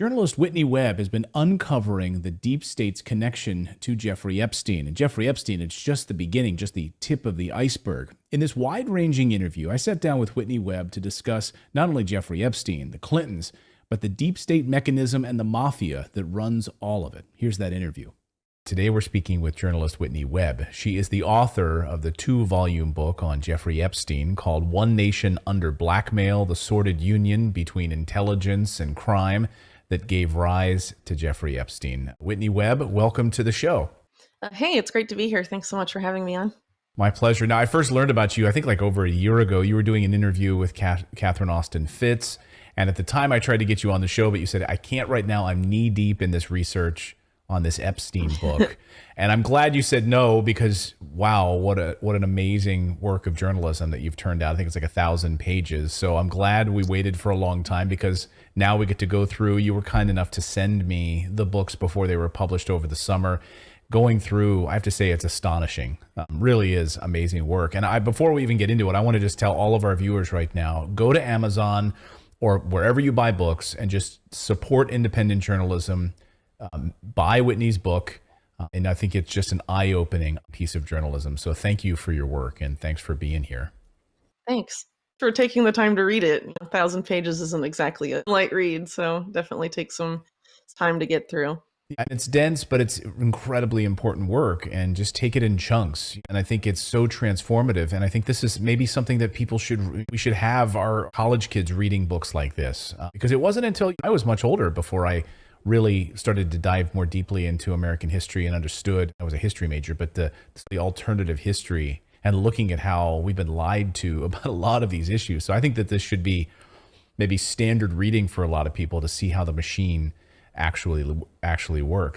Journalist Whitney Webb has been uncovering the deep state's connection to Jeffrey Epstein. And Jeffrey Epstein, it's just the beginning, just the tip of the iceberg. In this wide-ranging interview, I sat down with Whitney Webb to discuss not only Jeffrey Epstein, the Clintons, but the deep state mechanism and the mafia that runs all of it. Here's that interview. Today we're speaking with journalist Whitney Webb. She is the author of the 2-volume book on Jeffrey Epstein called One Nation Under Blackmail, the Sordid Union Between Intelligence and Crime that gave rise to Jeffrey Epstein. Whitney Webb, welcome to the show. Hey, it's great to be here. Thanks so much for having me on. My pleasure. Now, I first learned about you, I think like over a year ago. You were doing an interview with Catherine Austin Fitts. And at the time I tried to get you on the show, but you said, I can't right now. I'm knee deep in this research on this Epstein book. And I'm glad you said no, because wow, what an amazing work of journalism that you've turned out. I think it's like 1,000 pages. So I'm glad we waited for a long time, because now we get to go through. You were kind enough to send me the books before they were published over the summer. Going through, I have to say, it's astonishing. Really is amazing work. And before we even get into it, I want to just tell all of our viewers right now, go to Amazon or wherever you buy books and just support independent journalism. Buy Whitney's book. And I think it's just an eye-opening piece of journalism. So thank you for your work, and thanks for being here. Thanks for taking the time to read it. 1,000 pages isn't exactly a light read, so definitely takes some time to get through. And it's dense, but it's incredibly important work, and just take it in chunks. And I think it's so transformative. And I think this is maybe something that we should have our college kids reading books like this, because it wasn't until I was much older before I really started to dive more deeply into American history and understood. I was a history major, but the alternative history and looking at how we've been lied to about a lot of these issues. So I think that this should be maybe standard reading for a lot of people to see how the machine actually works.